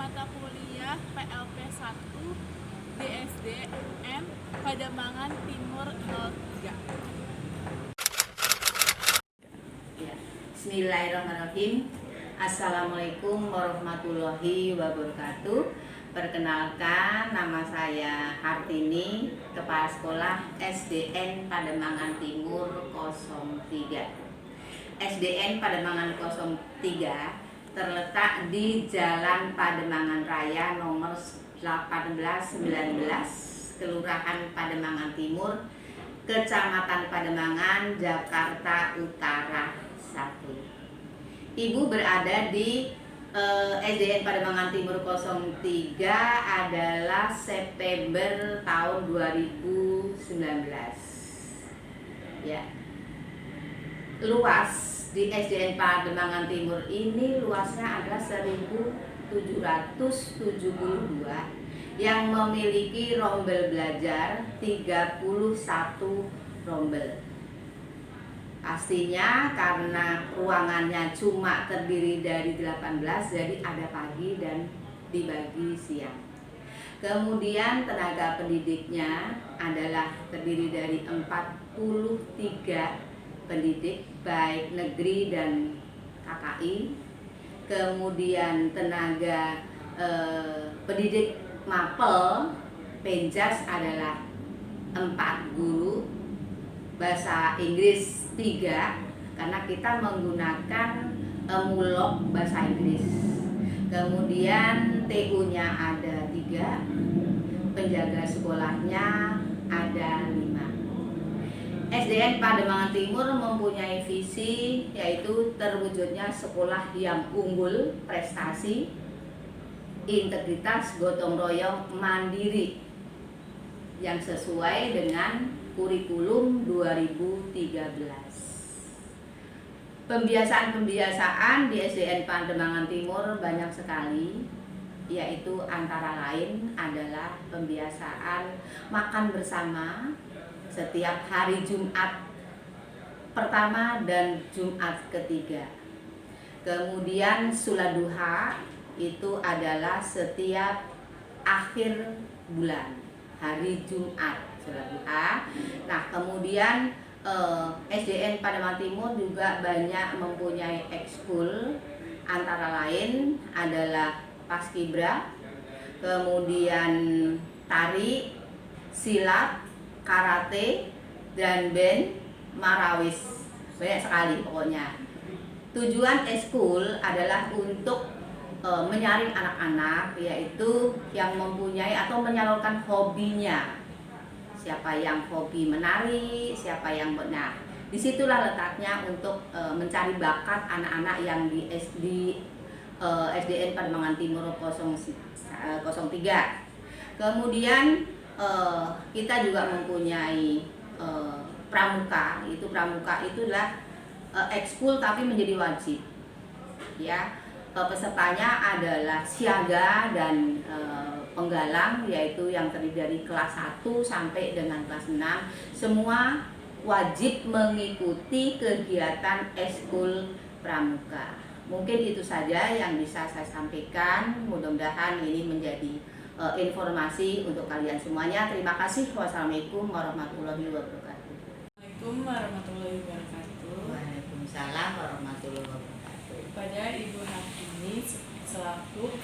mata kuliah PLP 1 di SDN Pademangan Timur 03. Ya. Bismillahirrahmanirrahim. Assalamualaikum warahmatullahi wabarakatuh. Perkenalkan, nama saya Hartini, Kepala Sekolah SDN Pademangan Timur 03. SDN Pademangan 03 terletak di Jalan Pademangan Raya nomor 1819, Kelurahan Pademangan Timur, Kecamatan Pademangan, Jakarta Utara 1. Ibu berada di SDN Pademangan Timur 03 adalah September tahun 2019. Ya. Luas di SDN Pademangan Timur ini luasnya adalah 1.772 yang memiliki rombel belajar 31 rombel. Pastinya karena ruangannya cuma terdiri dari 18, jadi ada pagi dan dibagi siang. Kemudian tenaga pendidiknya adalah terdiri dari 43 pendidik baik negeri dan KKI. Kemudian tenaga pendidik mapel penjas adalah 4 guru, bahasa Inggris 3 karena kita menggunakan mulog bahasa Inggris. Kemudian TU-nya ada 3, penjaga sekolahnya ada 5. SDN Pademangan Timur mempunyai visi yaitu terwujudnya sekolah yang unggul, prestasi, integritas, gotong royong, mandiri yang sesuai dengan kurikulum 2013. Pembiasaan di SDN Pademangan Timur banyak sekali, yaitu antara lain adalah pembiasaan makan bersama setiap hari Jumat pertama dan Jumat ketiga. Kemudian sholat duha itu adalah setiap akhir bulan, hari Jumat sholat duha. Nah, kemudian SDN Pademangan Timur juga banyak mempunyai ekskul, antara lain adalah paskibra, kemudian tari, silat, karate, dan band, marawis. Banyak sekali pokoknya. Tujuan ekskul adalah untuk menyaring anak-anak, yaitu yang mempunyai atau menyalurkan hobinya. Siapa yang hobi menari, siapa yang benar. Disitulah letaknya untuk mencari bakat anak-anak yang di SDN Pademangan Timur 03. Kemudian kita juga mempunyai pramuka. Pramuka itulah ekskul tapi menjadi wajib. Ya, pesertanya adalah siaga dan penggalang, yaitu yang terdiri dari kelas 1 sampai dengan kelas 6. Semua wajib mengikuti kegiatan ekskul pramuka. Mungkin itu saja yang bisa saya sampaikan. Mudah-mudahan ini menjadi informasi untuk kalian semuanya. Terima kasih. Wassalamualaikum warahmatullahi wabarakatuh. Assalamualaikum warahmatullahi wabarakatuh. Waalaikumsalam warahmatullahi wabarakatuh. Kepada Ibu Hartini selaku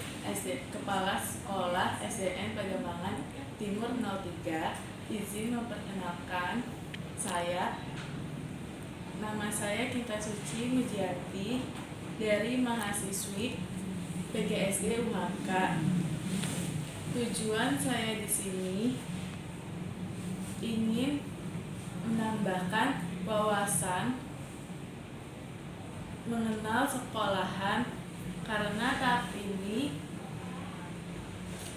Kepala Sekolah SDN Pademangan Timur 03, izin memperkenalkan saya. Nama saya Kinta Suci Mujiati dari mahasiswi PGSD UHK. Tujuan saya di sini ingin menambahkan wawasan mengenal sekolahan, karena saat ini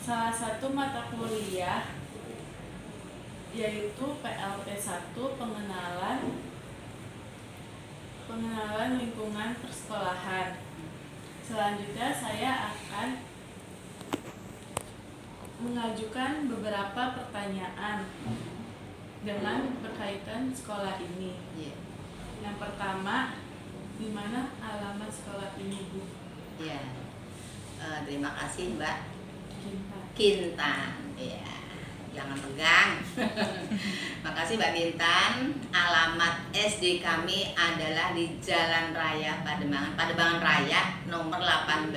salah satu mata kuliah yaitu PLP 1, pengenalan lingkungan persekolahan. Selanjutnya saya akan mengajukan beberapa pertanyaan dengan berkaitan sekolah ini. Yang pertama, di mana alamat sekolah ini, Bu? Ya, Terima kasih Mbak Kintan. Kintan. Ya, jangan pegang. Makasih Mbak Kintan. Alamat SD kami adalah di Jalan Raya Pademangan Raya nomor 18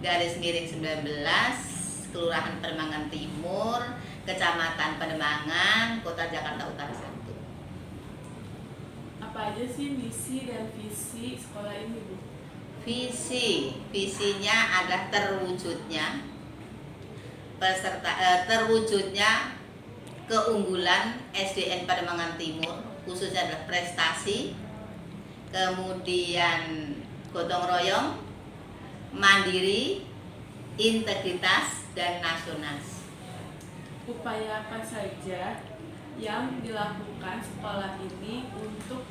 garis miring 19, Kelurahan Pademangan Timur, Kecamatan Pademangan, Kota Jakarta Utara 1. Apa aja sih misi dan visi sekolah ini, Bu? Visinya adalah terwujudnya keunggulan SDN Pademangan Timur, khususnya adalah prestasi, kemudian gotong royong, mandiri, integritas, dan nasional. Upaya apa saja yang dilakukan sekolah ini untuk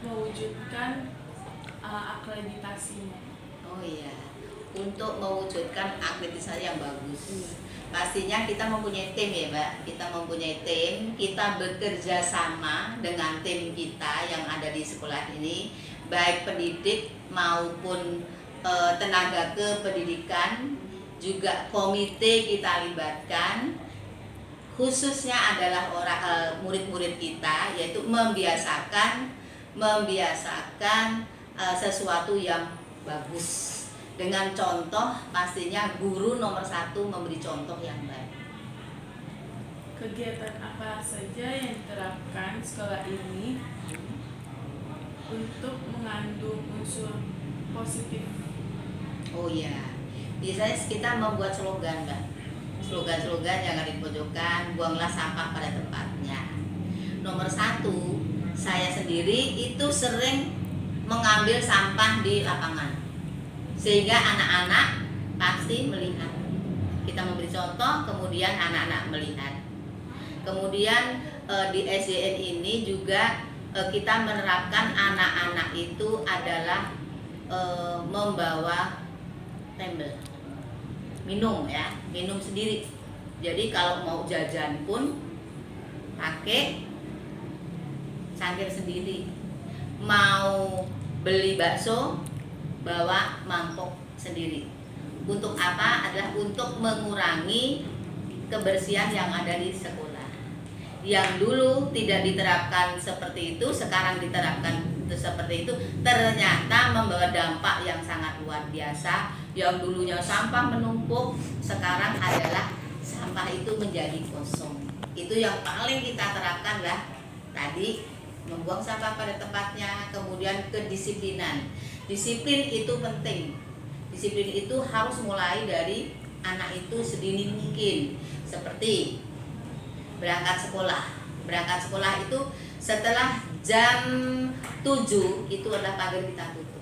mewujudkan akreditasinya? Oh iya, untuk mewujudkan akreditasi yang bagus. Pastinya kita mempunyai tim ya Mbak. Kita mempunyai tim, kita bekerja sama dengan tim kita yang ada di sekolah ini, baik pendidik maupun tenaga kependidikan, juga komite kita libatkan. Khususnya adalah murid-murid kita, yaitu membiasakan sesuatu yang bagus. Dengan contoh, pastinya guru nomor 1 memberi contoh yang baik. Kegiatan apa saja yang diterapkan sekolah ini untuk mengandung unsur positif? Oh iya, biasanya kita membuat slogan Mbak. Slogan-slogan jangan dipojokkan, buanglah sampah pada tempatnya. Nomor 1, saya sendiri itu sering mengambil sampah di lapangan, sehingga anak-anak pasti melihat. Kita memberi contoh, kemudian anak-anak melihat. Kemudian di SDN ini juga kita menerapkan anak-anak itu adalah membawa tembel minum ya, minum sendiri. Jadi kalau mau jajan pun pakai cangkir sendiri. Mau beli bakso bawa mangkok sendiri. Untuk apa? Adalah untuk mengurangi kebersihan yang ada di sekolah. Yang dulu tidak diterapkan seperti itu, sekarang diterapkan seperti itu, ternyata membawa dampak yang sangat luar biasa. Yang dulunya sampah menumpuk, sekarang adalah sampah itu menjadi kosong. Itu yang paling kita terapkan lah tadi, membuang sampah pada tempatnya, kemudian kedisiplinan. Disiplin itu penting. Disiplin itu harus mulai dari anak itu sedini mungkin. Seperti berangkat sekolah. Berangkat sekolah itu setelah jam 7 itu adalah pagar kita tutup.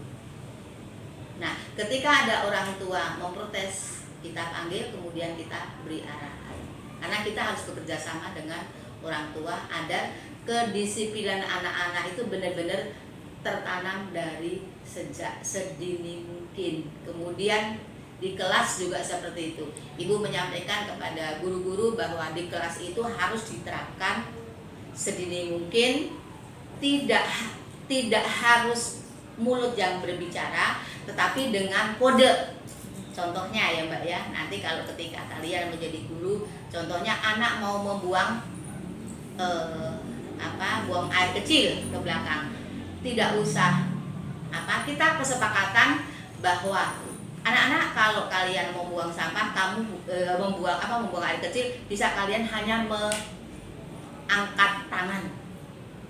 Nah, ketika ada orang tua memprotes, kita panggil, kemudian kita beri arahan. Karena kita harus bekerja sama dengan orang tua agar kedisiplinan anak-anak itu benar-benar tertanam dari sejak sedini mungkin. Kemudian di kelas juga seperti itu. Ibu menyampaikan kepada guru-guru bahwa di kelas itu harus diterapkan sedini mungkin, tidak harus mulut yang berbicara, tetapi dengan kode. Contohnya ya Mbak ya, nanti kalau ketika kalian menjadi guru, contohnya anak mau membuang buang air kecil ke belakang, tidak usah kita kesepakatan bahwa anak-anak kalau kalian mau buang sampah, kamu membuang air kecil, bisa kalian hanya angkat tangan,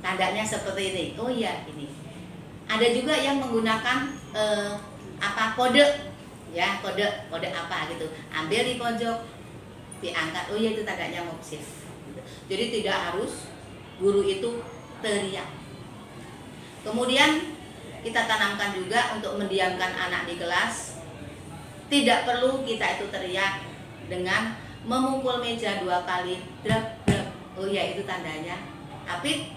tandanya seperti ini. Oh iya, ini ada juga yang menggunakan kode ya, kode apa gitu, ambil di pojok, diangkat, oh iya itu tandanya mau shift gitu. Jadi tidak harus guru itu teriak. Kemudian kita tanamkan juga untuk mendiamkan anak di kelas, tidak perlu kita itu teriak dengan memukul meja 2 kali, drap. Oh iya itu tandanya. Tapi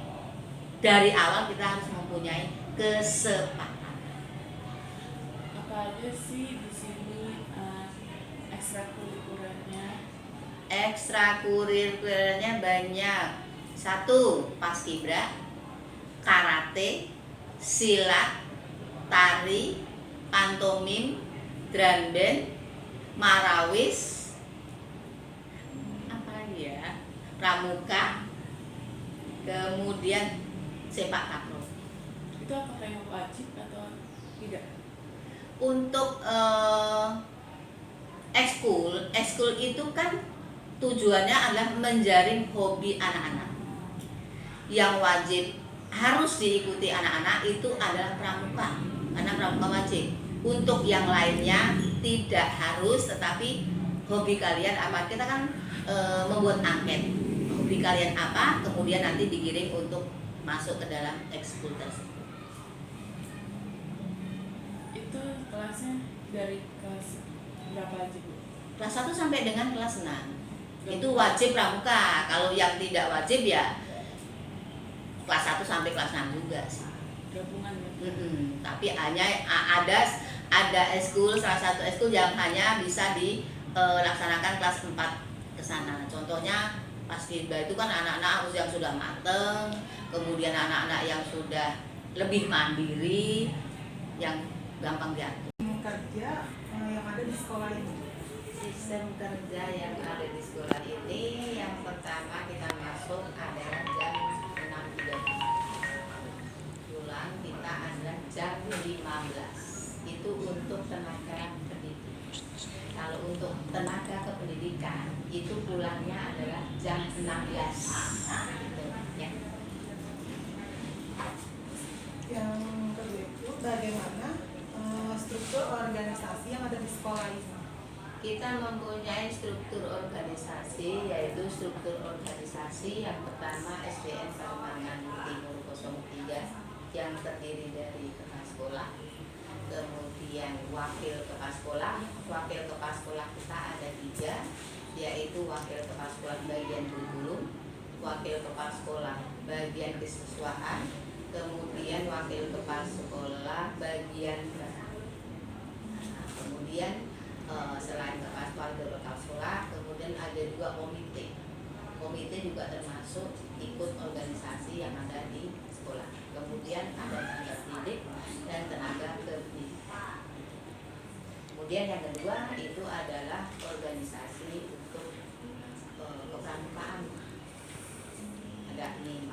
dari awal kita harus mempunyai kesepakatan. Apa aja sih di sini ekstrakurikulernya? Ekstrakurikulernya banyak. 1, paskibra, karate, silat, tari, pantomim, drum band, marawis, apa lagi ya, pramuka, kemudian sepak takraw. Itu apakah yang wajib atau tidak? Untuk ekskul itu kan tujuannya adalah menjaring hobi anak-anak. Yang wajib harus diikuti anak-anak itu adalah pramuka, karena pramuka wajib. Untuk yang lainnya tidak harus, tetapi hobi kalian apa? Kita kan membuat angket. Hobi kalian apa? Kemudian nanti digiring untuk masuk ke dalam ekskul tersebut. Itu kelasnya dari kelas berapa aja, Bu? Kelas 1 sampai dengan kelas 6 itu wajib pramuka. Kalau yang tidak wajib ya kelas 1 sampai kelas 6 juga sih. Gabungan ya? Tapi hanya ada ekskul, salah satu ekskul yang hanya bisa dilaksanakan kelas 4 ke sana. Contohnya paskibra itu kan anak-anak harus yang sudah mateng, kemudian anak-anak yang sudah lebih mandiri, yang gampang diatur. Kerja yang ada di sekolah ini. Sistem kerja yang ada di sekolah ini, yang pertama kita masuk adalah jam 6.30. Pulang kita adalah jam 15. Itu untuk tenaga pendidik. Kalau untuk tenaga kependidikan itu pulangnya adalah jam 16. Gitu, ya. Yang kedua itu bagaimana struktur organisasi yang ada di sekolah ini. Kita mempunyai struktur organisasi, yaitu struktur organisasi yang pertama SDN Kalimantan Timur 03 yang terdiri dari kepala sekolah, kemudian wakil kepala sekolah. Wakil kepala sekolah kita ada 3, yaitu wakil kepala sekolah bagian kurikulum, wakil kepala sekolah bagian kesiswaan, kemudian wakil kepala sekolah bagian kemudian selain kepala sekolah, kemudian ada juga komite. Komite juga termasuk ikut organisasi yang ada di sekolah. Kemudian ada tenaga pendidik dan tenaga kependidikan. Kemudian yang kedua itu adalah organisasi untuk kepramukaan. Ada ini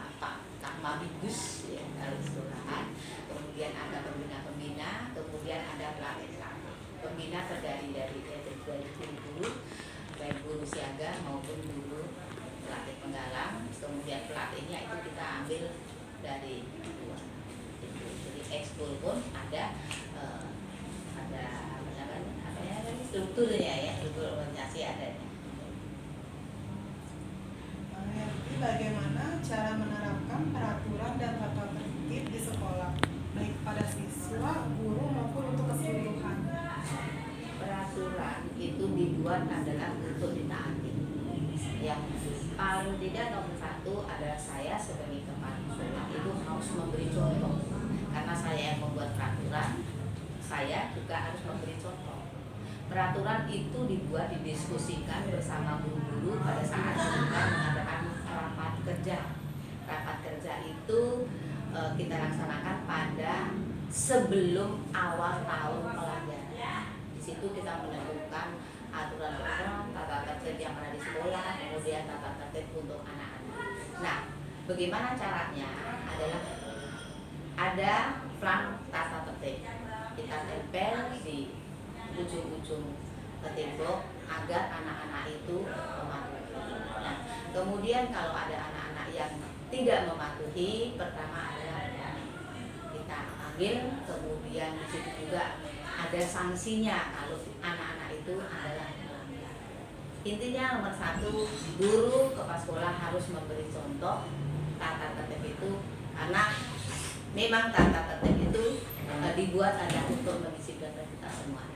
Mabigus ya, kalau sekolahan. Kemudian ada pembina-pembina, kemudian ada pelatih. Pembina terdiri dari guru, baik guru siaga maupun guru pelatih penggalang. Kemudian pelatihnya itu kita ambil dari dua. Jadi ekskul pun ada strukturnya ya, struktur organisasi ada. Bagaimana cara menerapkan peraturan dan tata tertib di sekolah, baik pada siswa, guru maupun untuk keseluruhan. Peraturan itu dibuat adalah untuk ditaati. Yang paling tidak nomor 1 adalah saya sebagai kepala sekolah itu harus memberi contoh. Karena saya yang membuat peraturan, saya juga harus memberi contoh. Peraturan itu dibuat, didiskusikan bersama guru-guru pada saat kita mengadakan rapat kerja. Rapat kerja itu kita laksanakan pada sebelum awal tahun pelajaran. Di situ kita menentukan aturan-aturan, tata tertib yang ada di sekolah, kemudian tata tertib untuk anak-anak. Nah, bagaimana caranya? Adalah ada plan tata tertib. Kita tempel di ujung-ujung tembok agar anak-anak itu mematuhi. Nah, kemudian kalau ada anak-anak yang tidak mematuhi, pertama adalah kita panggil, kemudian di situ juga ada sanksinya kalau anak-anak itu adalah melanggar. Intinya nomor 1, guru kepala sekolah harus memberi contoh tata tertib itu, karena memang tata tertib itu dibuat ada untuk mendisiplinkan kita semua.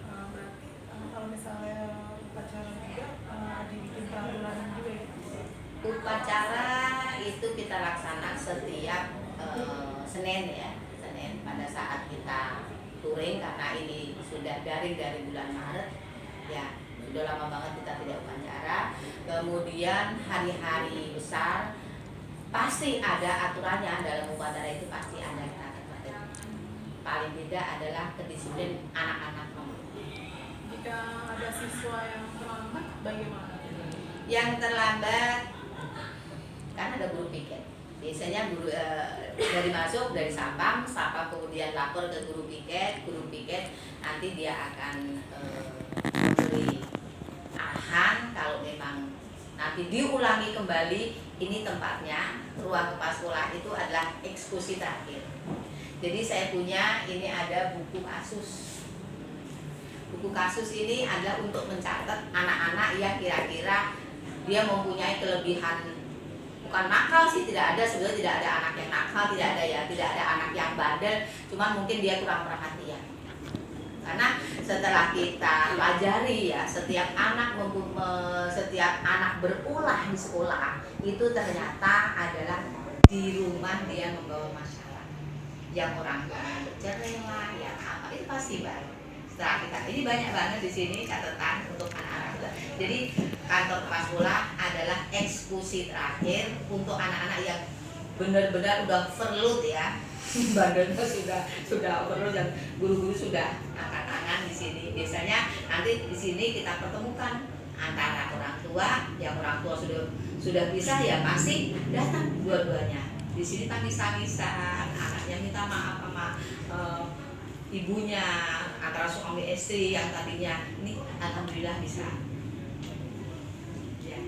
Berarti kalau misalnya upacara juga dibikin peraturan juga ya? Upacara itu kita laksanakan setiap Senin ya, Senin pada saat kita touring, karena ini sudah dari bulan Maret ya, sudah lama banget kita tidak upacara. Kemudian hari-hari besar pasti ada aturannya, dalam upacara itu pasti ada tata tertib. paling tidak adalah kedisiplinan anak-anak. Jika ada siswa yang terlambat, bagaimana? Yang terlambat kan ada guru piket. Biasanya guru dari masuk dari sapam kemudian lapor ke guru piket nanti dia akan memberi arahan kalau memang nanti diulangi kembali. Ini tempatnya ruang kepala sekolah itu adalah eksekusi terakhir. Jadi saya punya ini ada buku kasus. Buku kasus ini adalah untuk mencatat anak-anak yang kira-kira dia mempunyai kelebihan, bukan nakal sih, tidak ada, sebenarnya tidak ada anak yang nakal, tidak ada ya, tidak ada anak yang bandel, cuman mungkin dia kurang perhatian. Karena setelah kita pelajari ya, setiap anak berulah di sekolah itu ternyata adalah di rumah dia membawa masalah. Yang orang tua bercerai lah, yang apa itu pasti baik. Setelah kita ini banyak banget di sini catatan untuk anak-anak. Jadi kantor kepala sekolah adalah eksekusi terakhir untuk anak-anak yang benar-benar udah overload ya. Badannya sudah overload dan guru-guru sudah angkat tangan di sini. Biasanya nanti di sini kita pertemukan antara orang tua, yang orang tua sudah bisa ya pasti datang dua-duanya. Di sini tangis-tangisan, anaknya minta maaf sama ibunya, antara suami istri yang tadinya ini alhamdulillah bisa. Ya.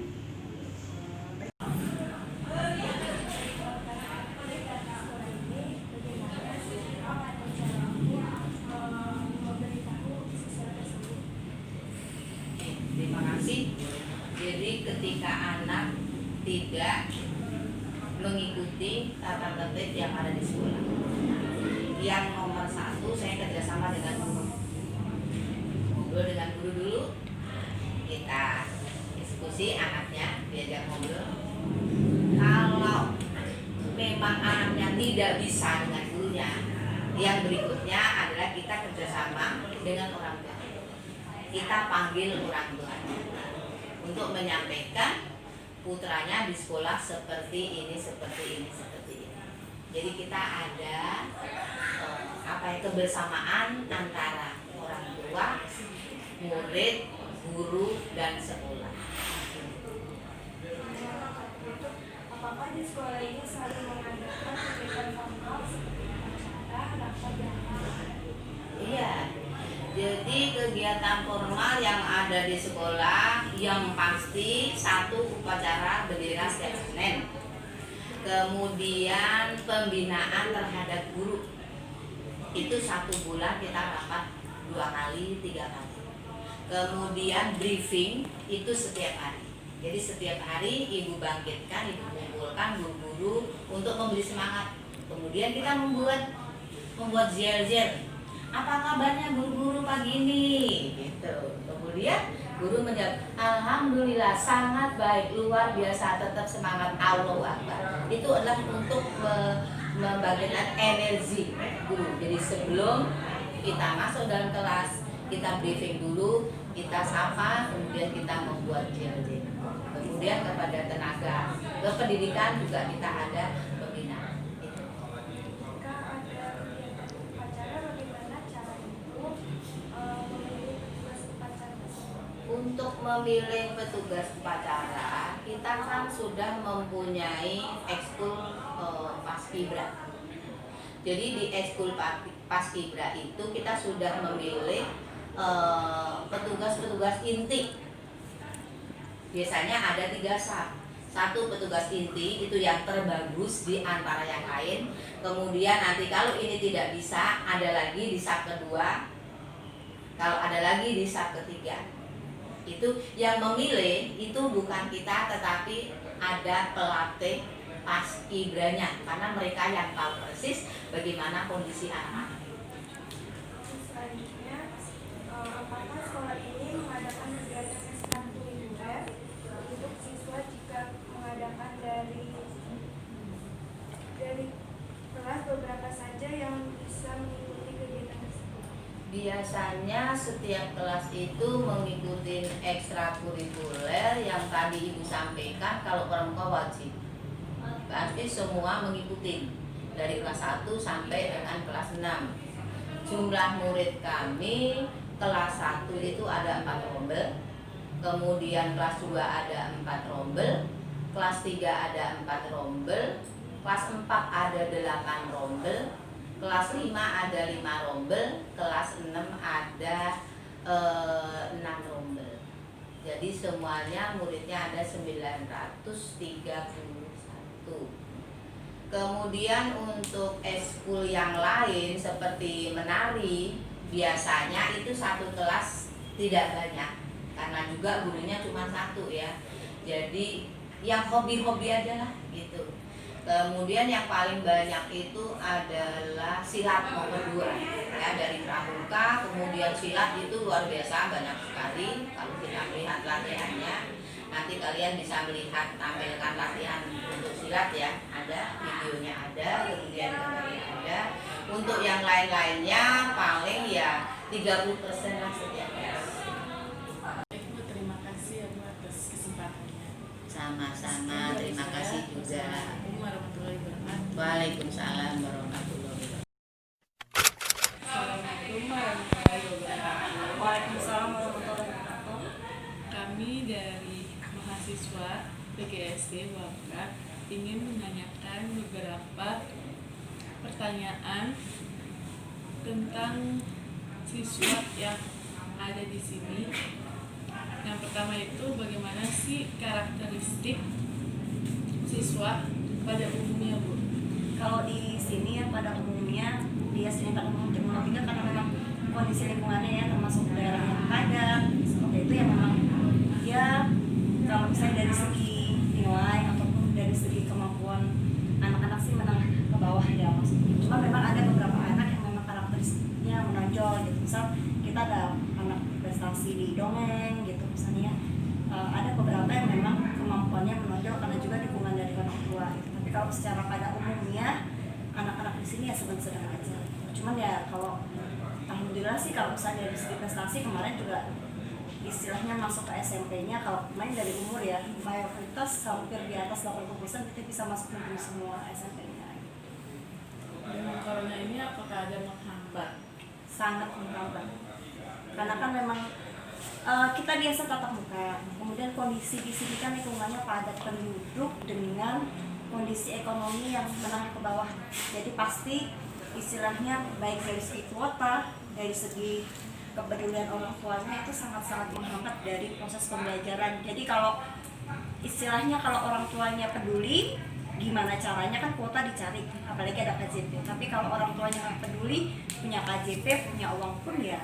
Terima kasih. Jadi ketika anak tidak mengikuti tata tertib yang ada di sekolah, yang nomor satu saya kerjasama dengan guru. Ngobrol dengan guru dulu, kita diskusi anaknya, diajak ngobrol. Kalau memang anaknya tidak bisa dengan gurunya, yang berikutnya adalah kita kerjasama dengan orang tua. Kita panggil orang tua untuk menyampaikan putranya di sekolah seperti ini. Jadi kita ada kebersamaan antara orang tua, murid, guru, dan sekolah. Apakah di sekolah ini selalu mengadakan kegiatan formal seperti acara, rapat, Iya. Jadi kegiatan formal yang ada di sekolah yang pasti satu upacara bendera setiap Senin. Kemudian pembinaan terhadap guru itu 1 bulan kita rapat 2 kali 3 kali. Kemudian briefing itu setiap hari. Jadi setiap hari ibu bangkitkan, ibu kumpulkan guru-guru untuk memberi semangat. Kemudian kita membuat zel-zel. Apa kabarnya guru-guru pagi ini? Gitu. Kemudian guru menjawab, alhamdulillah sangat baik, luar biasa, tetap semangat, Allahu Akbar. Itu adalah untuk membagikan energi guru. Jadi sebelum kita masuk dalam kelas, kita briefing dulu, kita sapa, kemudian kita membuat zel-zel. Kemudian kepada tenaga kependidikan juga kita ada pembinaan. jika ada kegiatan upacara, bagaimana cara ibu memilih petugas upacara tersebut? Untuk memilih petugas upacara, kita kan sudah mempunyai ekskul paskibra. Jadi di ekskul paskibra itu kita sudah memilih petugas-petugas inti. Biasanya ada 3 sab. 1 petugas inti itu yang terbagus di antara yang lain. Kemudian nanti kalau ini tidak bisa, ada lagi di sab kedua. Kalau ada lagi di sab ketiga. Itu yang memilih itu bukan kita, tetapi ada pelatih paskibranya, karena mereka yang tahu persis bagaimana kondisi anak-anak. Selanjutnya, apakah sekolah ini mengadakan kegiatan ekstrakurikuler untuk siswa jika mengadakan dari kelas beberapa saja yang bisa mengikuti kegiatan tersebut? Biasanya setiap kelas itu mengikuti ekstrakurikuler yang tadi Ibu sampaikan. Kalau pramuka wajib, berarti semua mengikuti dari kelas 1 sampai dengan kelas 6. jumlah murid kami kelas 1 itu ada 4 rombel, kemudian kelas 2 ada 4 rombel, kelas 3 ada 4 rombel, kelas 4 ada 8 rombel, kelas 5 ada 5 rombel, kelas 6 ada 6 rombel. Jadi semuanya muridnya ada 931. Kemudian untuk eskul yang lain seperti menari, biasanya itu satu kelas tidak banyak karena juga gurunya cuma satu ya. Jadi yang hobi-hobi aja lah gitu. Kemudian yang paling banyak itu adalah silat nomor 2 ya, dari pramuka. Kemudian silat itu luar biasa banyak sekali. Kalau kita melihat latihannya, nanti kalian bisa melihat tampilkan latihan untuk silat ya, ada videonya, ada kemudian gambarnya ada. Untuk yang lain-lainnya paling ya 30% lah setiap kelas. Ibu terima kasih ya Bu atas kesempatannya. Sama-sama, terima kasih juga. Assalamualaikum warahmatullahi wabarakatuh. Waalaikumsalam warahmatullahi wabarakatuh. Assalamualaikum warahmatullahi wabarakatuh. Waalaikumsalam warahmatullahi wabarakatuh. Kami dari mahasiswa PGSD Wabrat ingin menanyakan beberapa pertanyaan tentang siswa yang ada di sini. Yang pertama itu bagaimana sih karakteristik siswa pada umumnya Bu? Kalau di sini ya pada umumnya dia sini pada umum Terminal 3 karena memang kondisi lingkungannya ya termasuk daerah yang padat seperti itu ya, memang dia kalau misalnya dari segi nilai ataupun dari segi kemampuan anak-anak sih menang ke bawah ya maksudnya. Cuma memang ada beberapa anak yang memang karakteristiknya menonjol gitu. Misal kita ada anak prestasi di dongeng gitu misalnya. Ada beberapa yang memang kemampuannya menonjol karena juga dukungan dari orang tua gitu. Tapi kalau secara pada umumnya anak-anak di sini ya sedang-sedang aja. Cuman ya kalau alhamdulillah sih kalau misalnya dari segi prestasi kemarin juga istilahnya masuk ke SMP-nya, kalau main dari umur ya mayoritas hampir di atas 80% kita bisa masuk negeri semua SMP-nya. Dengan corona ini apakah ada menghambat? Sangat menghambat karena kan memang kita biasa tatap muka, kemudian kondisi di sini kan lingkungannya padat penduduk dengan kondisi ekonomi yang menengah ke bawah, jadi pasti istilahnya baik dari segi kuota, dari segi kepedulian orang tuanya itu sangat-sangat menghambat dari proses pembelajaran. Jadi kalau istilahnya kalau orang tuanya peduli, gimana caranya kan kuota dicari, apalagi ada KJP. Tapi kalau orang tuanya nggak peduli, punya KJP, punya uang pun ya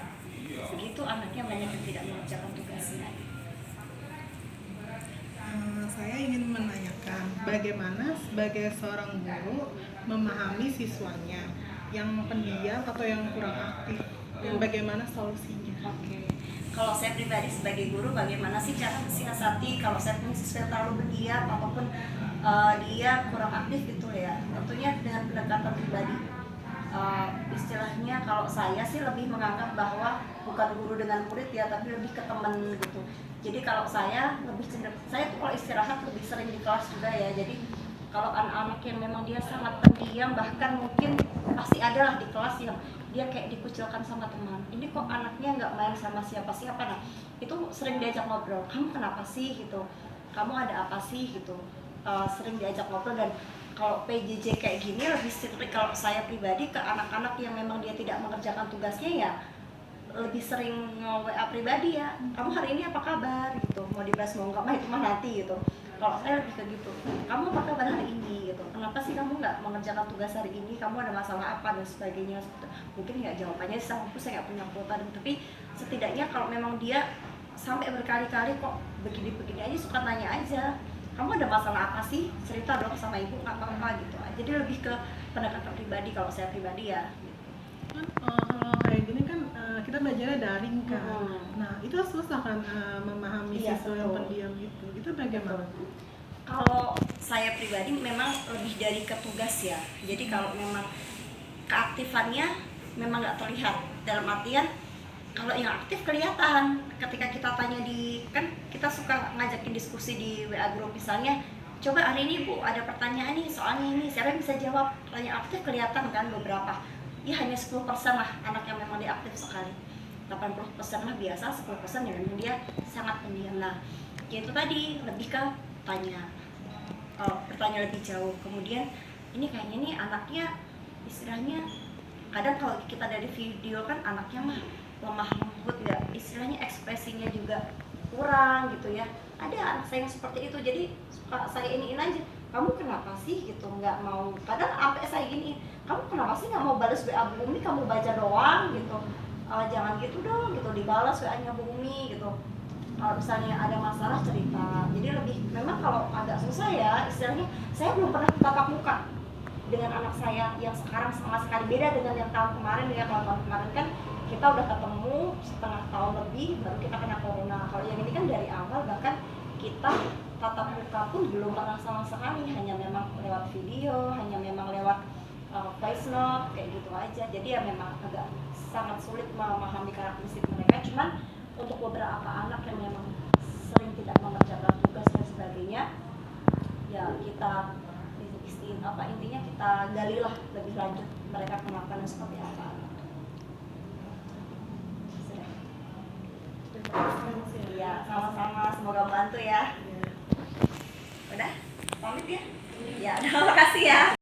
segitu anaknya banyak yang tidak mengerjakan tugasnya. Saya ingin menanyakan bagaimana sebagai seorang guru memahami siswanya yang pendiam atau yang kurang aktif dan bagaimana solusinya. Oke. Kalau saya pribadi sebagai guru, bagaimana sih cara mensiasati kalau saya punya siswa yang terlalu pendiam ataupun dia kurang aktif gitu ya? Tentunya dengan pendekatan pribadi. Istilahnya kalau saya sih lebih menganggap bahwa bukan guru dengan murid ya, tapi lebih ke teman gitu. Jadi kalau saya lebih cenderung, saya tuh kalau istirahat lebih sering di kelas juga ya. Jadi kalau anak-anak yang memang dia sangat pendiam, bahkan mungkin pasti ada lah di kelas yang dia kayak dikucilkan sama teman. Ini kok anaknya nggak main sama siapa-siapa, nah itu sering diajak ngobrol. Kamu kenapa sih gitu? Kamu ada apa sih gitu? Sering diajak ngobrol. Dan kalau PJJ kayak gini lebih sering kalau saya pribadi ke anak-anak yang memang dia tidak mengerjakan tugasnya ya lebih sering WA pribadi ya, kamu hari ini apa kabar gitu, mau dibahas mau nggak mah itu mah nanti gitu. Kalau saya lebih ke gitu, kamu apa kabar hari ini gitu, kenapa sih kamu nggak mengerjakan tugas hari ini, kamu ada masalah apa dan sebagainya. Mungkin ya jawabannya saya nggak punya kuota, tapi setidaknya kalau memang dia sampai berkali-kali kok begini-begini aja, suka nanya aja, kamu ada masalah apa sih, cerita dong sama ibu, nggak apa-apa gitu. Jadi lebih ke pendekatan pribadi kalau saya pribadi ya gitu. Kalau kayak gini kan kita belajarnya daring kan. Nah itu susah kan memahami Iya, siswa yang betul. pendiam itu bagaimana? Kalau saya pribadi memang lebih dari ke tugas ya. Jadi kalau memang keaktifannya memang nggak terlihat, dalam artian kalau yang aktif kelihatan ketika kita tanya di, kan kita suka ngajakin diskusi di WA group misalnya, coba hari ini Bu ada pertanyaan nih soalnya ini, siapa yang bisa jawab. Kalau yang aktif kelihatan kan beberapa, ya hanya 10% lah anak yang memang dia aktif sekali. 80% mah biasa, 10% yang memang dia sangat pendiam. Nah, yaitu tadi lebih ke bertanya lebih jauh. Kemudian ini kayaknya nih anaknya istilahnya, kadang kalau kita dari video kan anaknya mah lemah lembut ya, istilahnya ekspresinya juga kurang gitu ya. Ada anak saya yang seperti itu, jadi suka saya iniin aja, kamu kenapa sih gitu nggak mau, kadang sampai saya gini, kamu kenapa sih nggak mau balas WA Bu Umi, kamu baca doang gitu. Jangan gitu dong gitu, dibalas WA-nya Bu Umi gitu. Kalau misalnya ada masalah cerita. Jadi lebih, memang kalau agak susah ya istilahnya, saya belum pernah tatap muka dengan anak saya yang sekarang sama sekali beda dengan yang tahun kemarin ya. Kalau tahun kemarin kan kita udah ketemu setengah tahun lebih baru kita kena corona. Kalau yang ini kan dari awal, bahkan kita tatap muka pun belum pernah sama sekali, hanya memang lewat video, hanya memang lewat voice note kayak gitu aja. Jadi ya memang agak sangat sulit memahami karakteristik mereka. Cuman untuk beberapa anak yang memang sering tidak mengerjakan tugas dan sebagainya, ya kita intinya kita galilah lebih lanjut mereka kemampuannya seperti apa. Iya, sama-sama, semoga membantu ya. Udah, pamit ya. Ya, terima kasih ya.